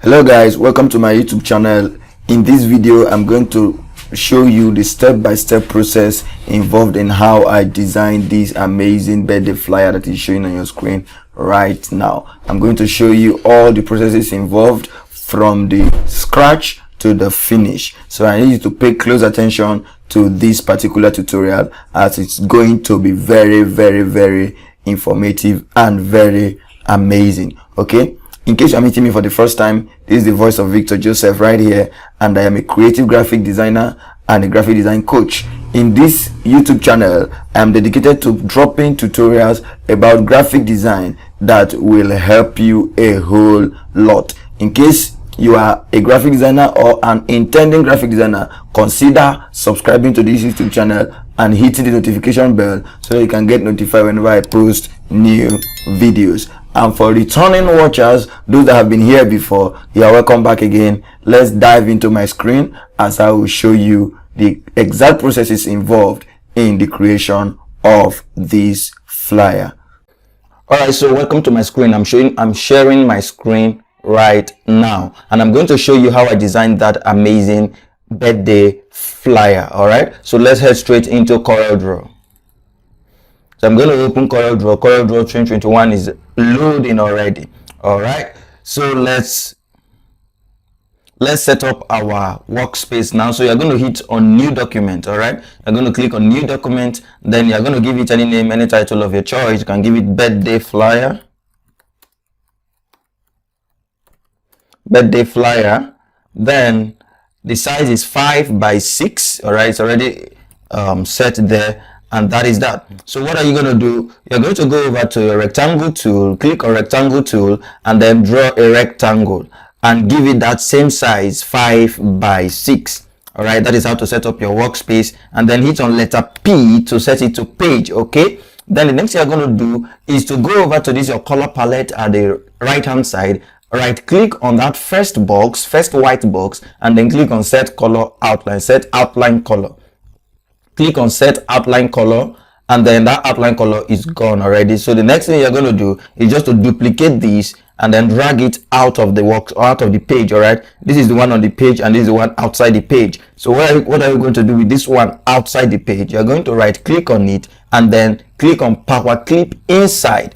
Hello guys, welcome to my YouTube channel. In this video I'm going to show you the step-by-step process involved in how I designed this amazing birthday flyer that is showing on your screen right now. I'm going to show you all the processes involved from the scratch to the finish. So I need you to pay close attention to this particular tutorial, as it's going to be very informative and very amazing. Okay, in case you're meeting me for the first time, this is the voice of Victor Joseph right here, and I am a creative graphic designer and a graphic design coach. In this YouTube channel, I am dedicated to dropping tutorials about graphic design that will help you a whole lot. In case you are a graphic designer or an intending graphic designer, consider subscribing to this YouTube channel and hitting the notification bell so that you can get notified whenever I post new videos. And for returning watchers, those that have been here before, you are welcome back again. Let's dive into my screen as I will show you the exact processes involved in the creation of this flyer. Alright, so welcome to my screen. I'm sharing my screen right now, and I'm going to show you how I designed that amazing birthday flyer. Alright, so let's head straight into Corel Draw. So I'm going to open Corel Draw. Corel Draw 2021 is loading already. Alright, so let's set up our workspace now. So you're going to hit on new document. Alright, you're going to click on new document, then you're going to give it any name, any title of your choice. You can give it birthday flyer. Birthday flyer. Then the size is 5 by 6. All right, it's already set there, and that is that. So what are you going to do? You're going to go over to your rectangle tool, click on rectangle tool, and then draw a rectangle and give it that same size, 5 by 6. All right, that is how to set up your workspace. And then hit on letter P to set it to page. Okay, then the next thing you're going to do is to go over to this your color palette at the right hand side. Right click on that first white box, and then click on set color outline, set outline color. Click on set outline color, and then that outline color is gone already. So the next thing you're going to do is just to duplicate this and then drag it out of the works or out of the page. All right, this is the one on the page and this is the one outside the page. So what are you going to do with this one outside the page? You're going to right click on it and then click on power clip inside,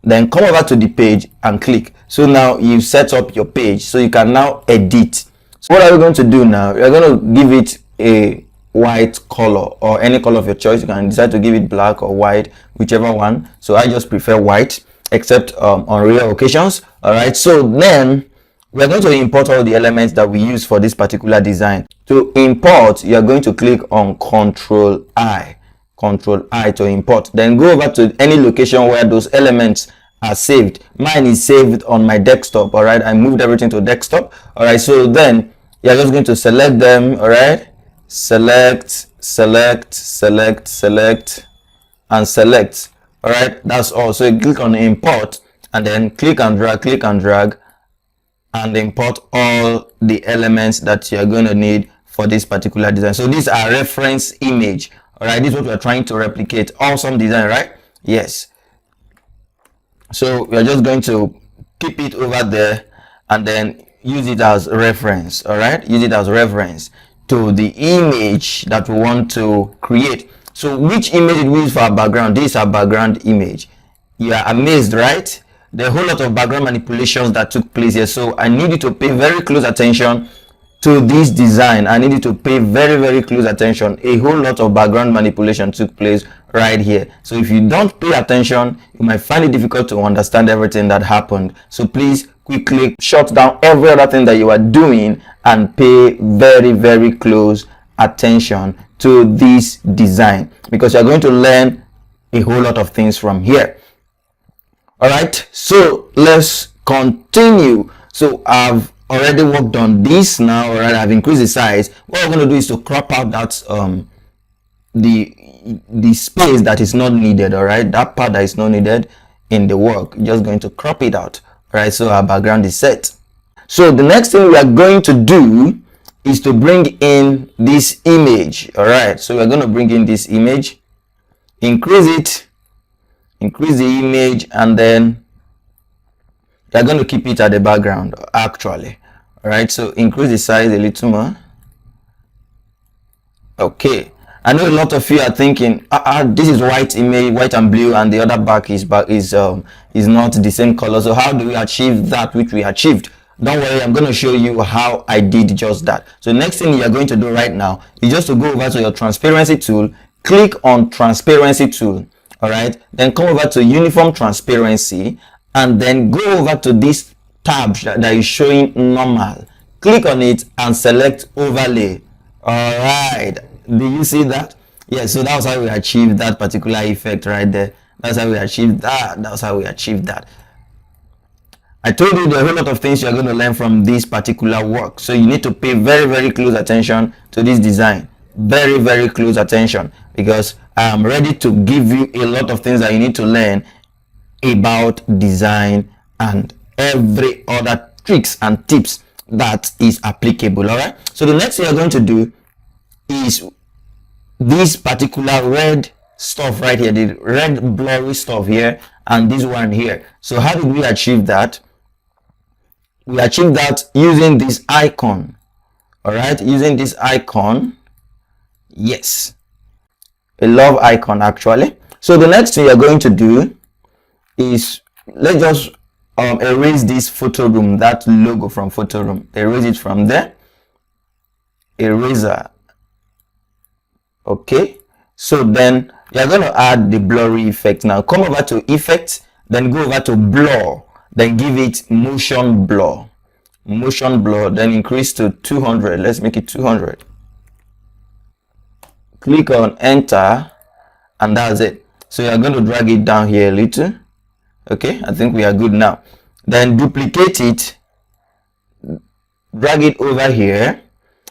then come over to the page and click. So now you set up your page, so you can now edit. So what are you going to do now? You're going to give it a white color or any color of your choice. You can decide to give it black or white, whichever one. So I just prefer white, except on rare occasions. All right, so then we're going to import all the elements that we use for this particular design. To import, you're going to click on Control I to import, then go over to any location where those elements are saved. Mine is saved on my desktop. All right, I moved everything to desktop. All right, so then you're just going to select them. All right, select and select. All right, that's all. So you click on import and then click and drag and import all the elements that you're going to need for this particular design. So these are reference image. All right, this is what we're trying to replicate. Awesome design, right? Yes. So we are just going to keep it over there and then use it as reference. All right, use it as reference to the image that we want to create. So which image did we use for our background? This is our background image. You are amazed, right? There are a whole lot of background manipulations that took place here. So I need you to pay very close attention to this design. I need you to pay very close attention. A whole lot of background manipulation took place right here. So if you don't pay attention, you might find it difficult to understand everything that happened. So please quickly shut down every other thing that you are doing and pay very close attention to this design, because you're going to learn a whole lot of things from here. All right, so let's continue. So I've already worked on this now. All right, I've increased the size. What we're going to do is to crop out that the space that is not needed. All right, that part that is not needed in the work, just going to crop it out. All right, so our background is set. So the next thing we are going to do is to bring in this image. All right, so we're going to bring in this image, increase the image, and then you're going to keep it at the background actually. All right, so increase the size a little more. Okay, I know a lot of you are thinking, this is white image, white and blue, and the other back is not the same color. So how do we achieve that which we achieved? Don't worry, I'm going to show you how I did just that. So next thing you're going to do right now is just to go over to your transparency tool, click on transparency tool. All right, then come over to uniform transparency, and then go over to this tab that is showing normal. Click on it and select overlay. All right, do you see that? Yeah, so that's how we achieve that particular effect right there. That's how we achieve that. That's how we achieve that. I told you there are a whole lot of things you're going to learn from this particular work, so you need to pay very, very close attention to this design. Very, very close attention, because I am ready to give you a lot of things that you need to learn about design and every other tricks and tips that is applicable. All right, so the next thing you're going to do is this particular red stuff right here, the red blurry stuff here, and this one here. So how did we achieve that? We achieved that using this icon. All right, using this icon. Yes, a love icon actually. So the next thing you're going to do is, let's just erase this photo room, that logo from photo room. Erase it from there. Eraser. Okay, so then you're going to add the blurry effect. Now come over to effect, then go over to blur, then give it motion blur. Motion blur, then increase to 200. Let's make it 200. Click on enter, and that's it. So you're going to drag it down here a little. Okay, I think we are good now. Then duplicate it, drag it over here,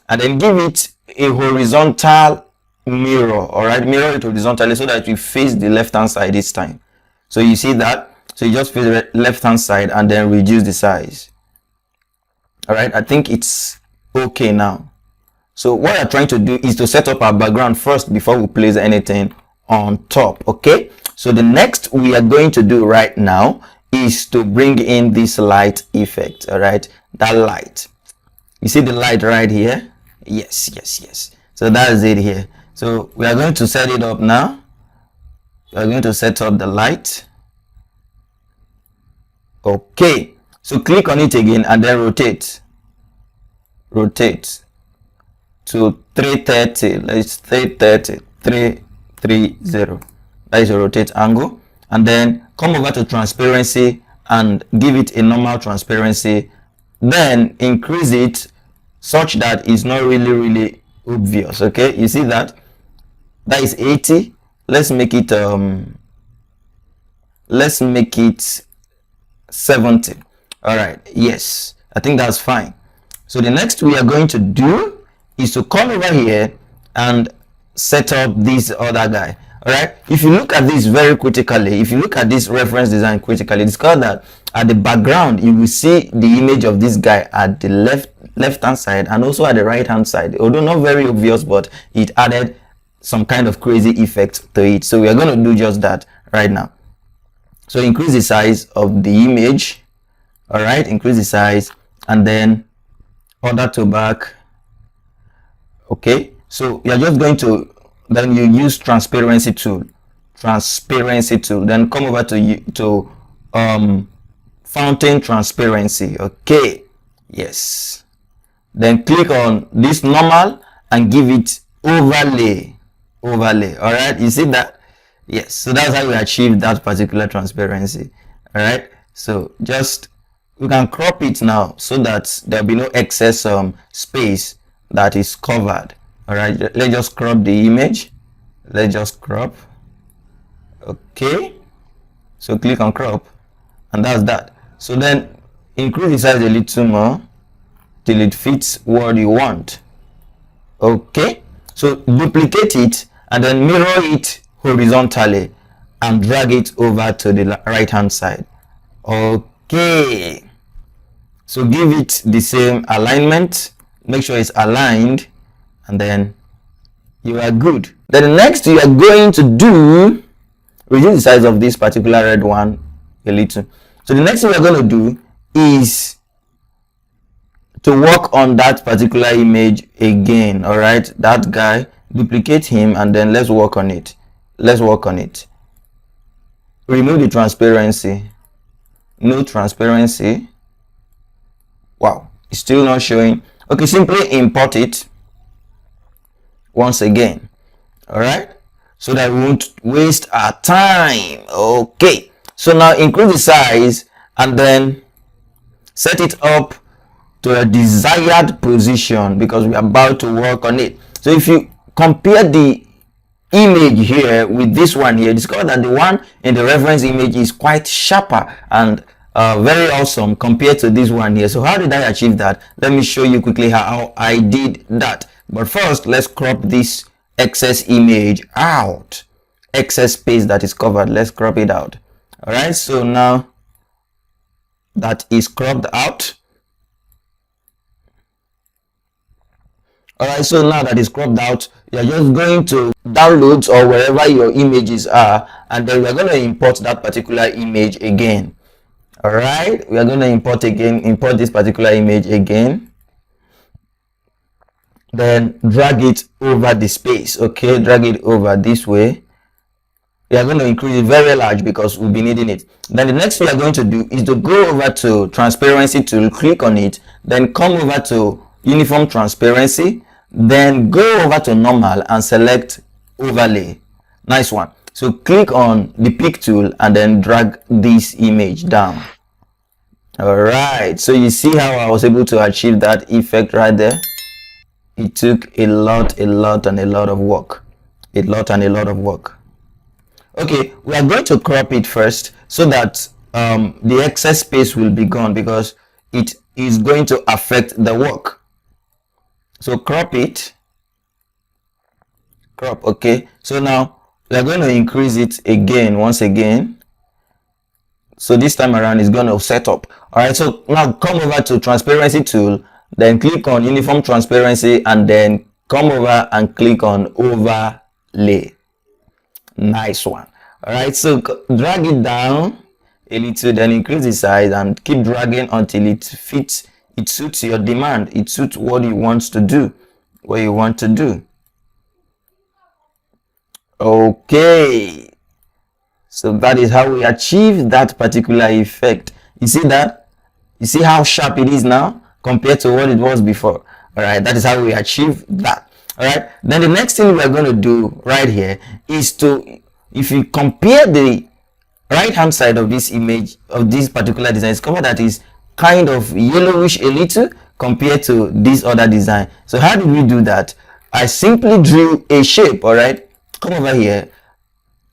and then give it a horizontal mirror. All right, mirror it horizontally so that you face the left hand side this time. So you see that? So you just face the left hand side and then reduce the size. All right, I think it's okay now. So what I'm trying to do is to set up our background first before we place anything on top. Okay, so the next we are going to do right now is to bring in this light effect. All right, that light, you see the light right here? Yes. So that is it here. So we are going to set it up now. We are going to set up the light. Okay, so click on it again and then rotate to 330. Let's 330. That is a rotate angle. And then come over to transparency and give it a normal transparency, then increase it such that it's not really obvious. Okay, you see that? That is 80. Let's make it 70. All right, yes, I think that's fine. So the next we are going to do is to come over here and set up this other guy. All right, if you look at this very critically, if you look at this reference design critically, discover that at the background you will see the image of this guy at the left hand side and also at the right hand side, although not very obvious, but it added some kind of crazy effect to it. So we are going to do just that right now. So increase the size of the image. All right, increase the size, and then order to back. Okay, so you're just going to, then you use transparency tool, then come over to fountain transparency. Okay, yes, then click on this normal and give it overlay. All right, you see that? Yes, so that's how we achieve that particular transparency. All right, so just, we can crop it now so that there'll be no excess space that is covered. All right, let's just crop the image. Let's just crop. Okay, so click on crop, and that's that. So then increase the size a little more till it fits what you want. Okay, so duplicate it and then mirror it horizontally and drag it over to the right hand side. Okay, so give it the same alignment, make sure it's aligned, and then you are good. Then the next you are going to do, reduce the size of this particular red one a little. So the next thing we're going to do is to work on that particular image again. All right, that guy, duplicate him, and then let's work on it. Remove the transparency. No transparency. Wow, it's still not showing. Okay, simply import it once again. All right, so that we won't waste our time. Okay, so now increase the size and then set it up to a desired position because we're about to work on it. So if you compare the image here with this one here, discover that the one in the reference image is quite sharper and very awesome compared to this one here. So how did I achieve that? Let me show you quickly how I did that. But first, let's crop this excess image out. Excess space that is covered, let's crop it out. All right, so now that is cropped out. All right, so now that is cropped out, you're just going to downloads or wherever your images are, and then we're going to import that particular image again. All right, we are going to import this particular image again, then drag it over the space. Okay, drag it over this way. We are going to increase it very large because we'll be needing it. Then the next thing we are going to do is to go over to transparency tool, click on it, then come over to uniform transparency, then go over to normal and select overlay. Nice one. So click on the pick tool and then drag this image down. All right, so you see how I was able to achieve that effect right there. It took a lot of work. Okay, we are going to crop it first so that the excess space will be gone because it is going to affect the work. So crop it. Okay, so now we are going to increase it again, once again. So this time around it's going to set up. All right, so now come over to transparency tool, then click on uniform transparency, and then come over and click on overlay. Nice one. All right, so drag it down a little, then increase the size and keep dragging until it fits. It suits your demand. It suits what you want to do. Okay, so that is how we achieve that particular effect. You see that? You see how sharp it is now compared to what it was before. All right, that is how we achieve that. All right, then the next thing we are going to do right here is to, if you compare the right hand side of this image of this particular design, discover that is kind of yellowish a little compared to this other design. So how did we do that? I simply drew a shape. All right, come over here,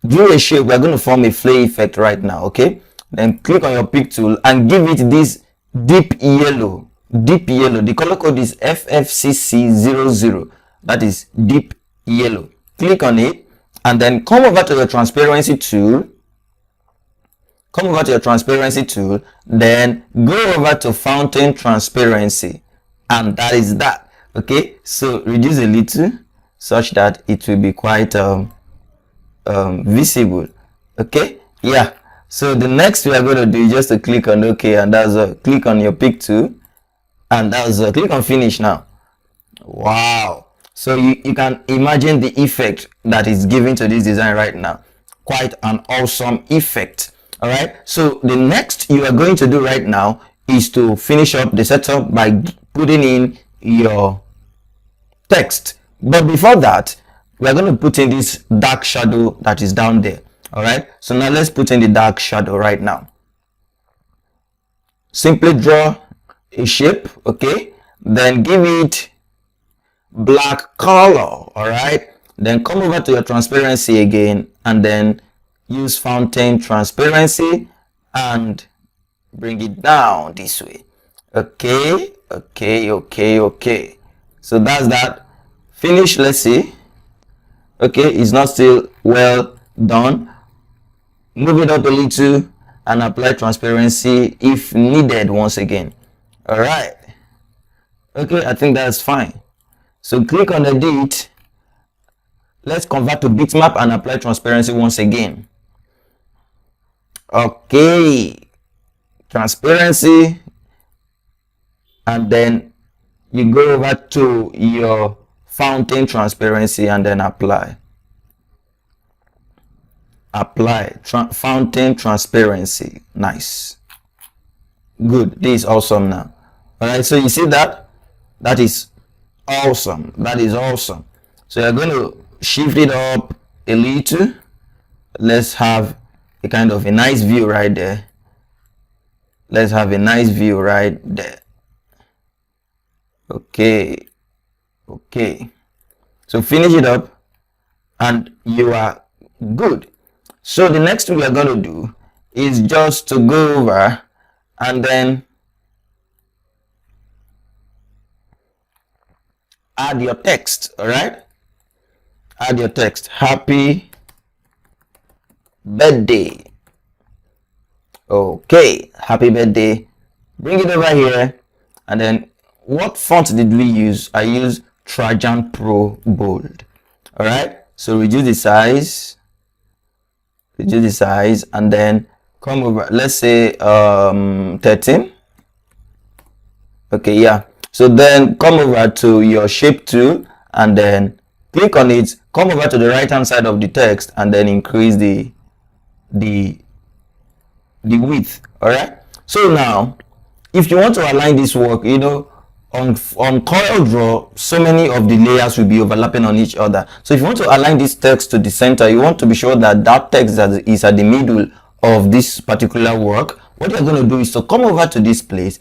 drew a shape. We're going to form a flay effect right now. Okay, then click on your pick tool and give it this deep yellow. The color code is FFCC00. That is deep yellow. Click on it and then come over to your transparency tool. Then go over to fountain transparency, and that is that. Okay, so reduce a little such that it will be quite visible. Okay, yeah. So the next we are going to do is just to click on OK, and that's click on your pick tool, and that's click on finish now. Wow, so you can imagine the effect that is given to this design right now. Quite an awesome effect. All right, so the next you are going to do right now is to finish up the setup by putting in your text. But before that, we are going to put in this dark shadow that is down there. All right, so now let's put in the dark shadow right now. Simply draw a shape. Okay, then give it black color. All right, then come over to your transparency again and then use fountain transparency and bring it down this way. Okay, so that's that. Finish. Let's see. Okay, it's not still well done. Move it up a little and apply transparency if needed once again. All right, okay, I think that's fine. So click on edit. Let's convert to bitmap and apply transparency once again. Okay, transparency, and then you go over to your fountain transparency and then apply fountain transparency. Nice, good. This is awesome now. All right, so you see that is awesome. That is awesome. So you're going to shift it up a little. Let's have a kind of a nice view right there. Let's have a nice view right there. Okay, so finish it up and you are good. So the next thing we are going to do is just to go over and then add your text. All right, add your text. Happy birthday. Okay, happy birthday. Bring it over here, and then what font did we use? I used Trajan Pro Bold. All right, so reduce the size, and then come over. Let's say 13. Okay, yeah. So then come over to your shape tool and then click on it. Come over to the right hand side of the text and then increase the width. All right, so now if you want to align this work, you know, on Corel Draw, so many of the layers will be overlapping on each other. So if you want to align this text to the center, you want to be sure that that text that is at the middle of this particular work, what you're going to do is to come over to this place,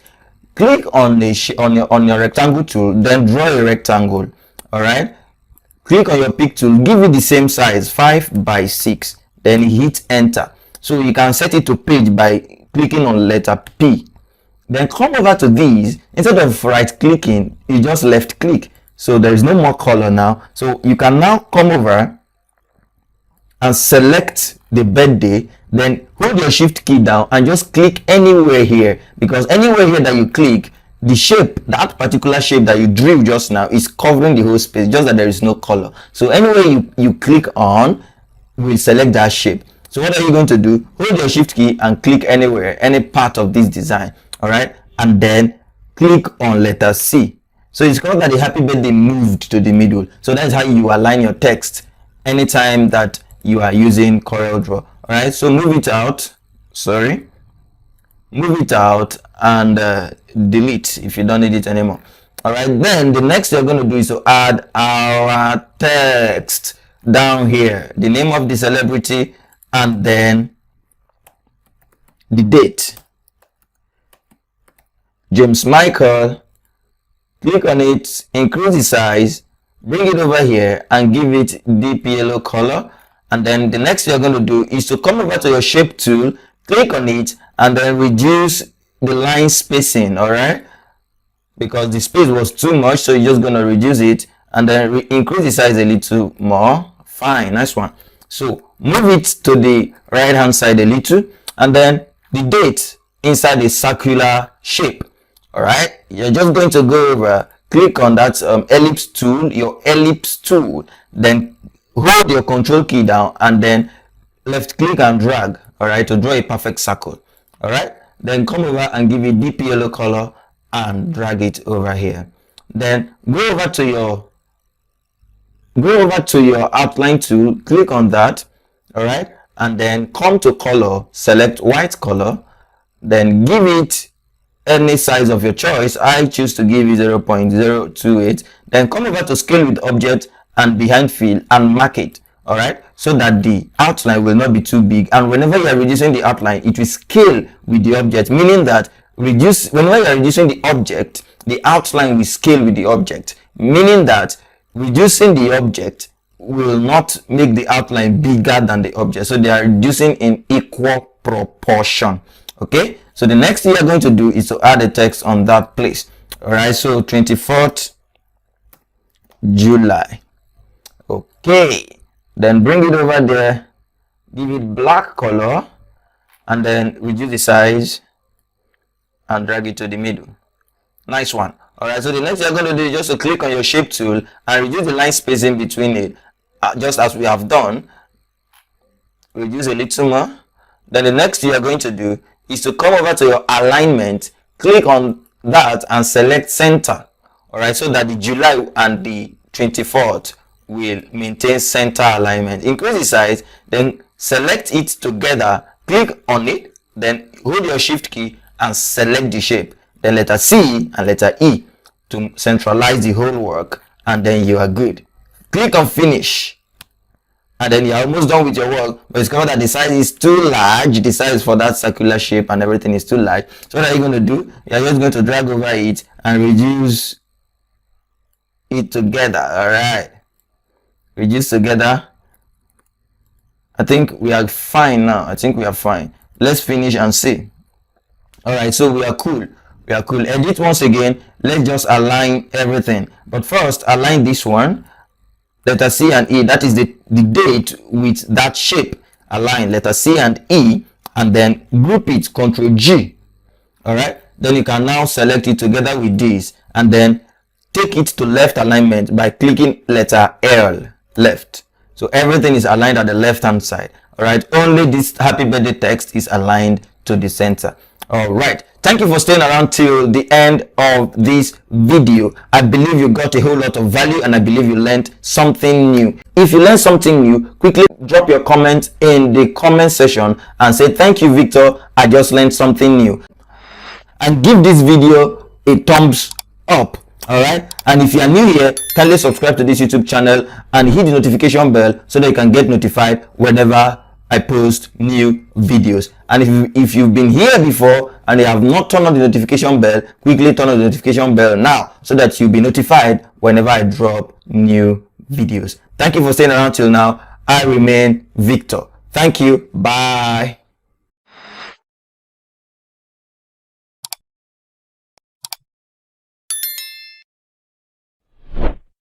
click on the on your rectangle tool, then draw a rectangle. All right, click on your pick tool, give it the same size, 5 by 6, then hit enter. So you can set it to page by clicking on letter P. Then come over to these. Instead of right clicking, you just left click. So there is no more color now. So you can now come over and select the birthday. Then hold your shift key down and just click anywhere here, because anywhere here that you click, the shape, that particular shape that you drew just now, is covering the whole space, just that there is no color. So anywhere you click on will select that shape. So what are you going to do? Hold your shift key and click anywhere, any part of this design. All right, and then click on letter C. So it's called that the happy birthday moved to the middle. So that's how you align your text anytime that you are using Corel Draw. All right, so move it out. Move it out and delete if you don't need it anymore. All right, then the next you're going to do is to add our text down here, the name of the celebrity, and then the date. James Michael. Click on it, increase the size, bring it over here and give it deep yellow color. And then the next you're going to do is to come over to your shape tool, click on it and then reduce the line spacing. All right, because the space was too much, so you're just going to reduce it and then increase the size a little more. Fine, nice one. So move it to the right hand side a little, and then the date inside the circular shape. All right, you're just going to go over, click on that ellipse tool, your ellipse tool, then hold your control key down and then left click and drag. All right, to draw a perfect circle. All right, then come over and give it deep yellow color and drag it over here. Then go over to your outline tool, click on that. All right, and then come to color, select white color, then give it any size of your choice. I choose to give you 0.028. Then come over to scale with object and behind fill and mark it. All right, so that the outline will not be too big, and whenever you are reducing the outline, it will scale with the object, meaning that whenever you are reducing the object, the outline will scale with the object, meaning that reducing the object will not make the outline bigger than the object. So they are reducing in equal proportion. Okay, so the next thing you're going to do is to add a text on that place. All right, so 24th July. Okay, then bring it over there, give it black color, and then reduce the size and drag it to the middle. Nice one. All right, so the next thing you're going to do is just to click on your shape tool and reduce the line spacing between it, just as we have done. Reduce a little more. Then the next thing you're going to do is to come over to your alignment, click on that and select center. All right, so that the July and the 24th will maintain center alignment. Increase the size, then select it together, click on it, then hold your shift key and select the shape, then letter C and letter E to centralize the whole work, and then you are good. Click on finish, and then you're almost done with your work. But discover that the size is too large, the size for that circular shape and everything is too large. So what are you going to do? You're just going to drag over it and reduce it together. All right, reduce together. I think we are fine now. I think we are fine. Let's finish and see. All right, so we are cool. We are cool. Edit once again. Let's just align everything. But first, align this one. Letter C and E. That is the date with that shape. Align letter C and E, and then group it. Ctrl G. All right. Then you can now select it together with this, and then take it to left alignment by clicking letter L, left. So everything is aligned at the left hand side. All right. Only this happy birthday text is aligned to the center. All right, thank you for staying around till the end of this video. I believe you got a whole lot of value, and I believe you learned something new. If you learned something new, quickly drop your comment in the comment section and say, thank you, Victor, I just learned something new. And give this video a thumbs up. All right, and if you are new here, kindly subscribe to this YouTube channel and hit the notification bell so that you can get notified whenever I post new videos. And if you've been here before and you have not turned on the notification bell, quickly turn on the notification bell now so that you'll be notified whenever I drop new videos. Thank you for staying around till now. I remain Victor. Thank you. Bye.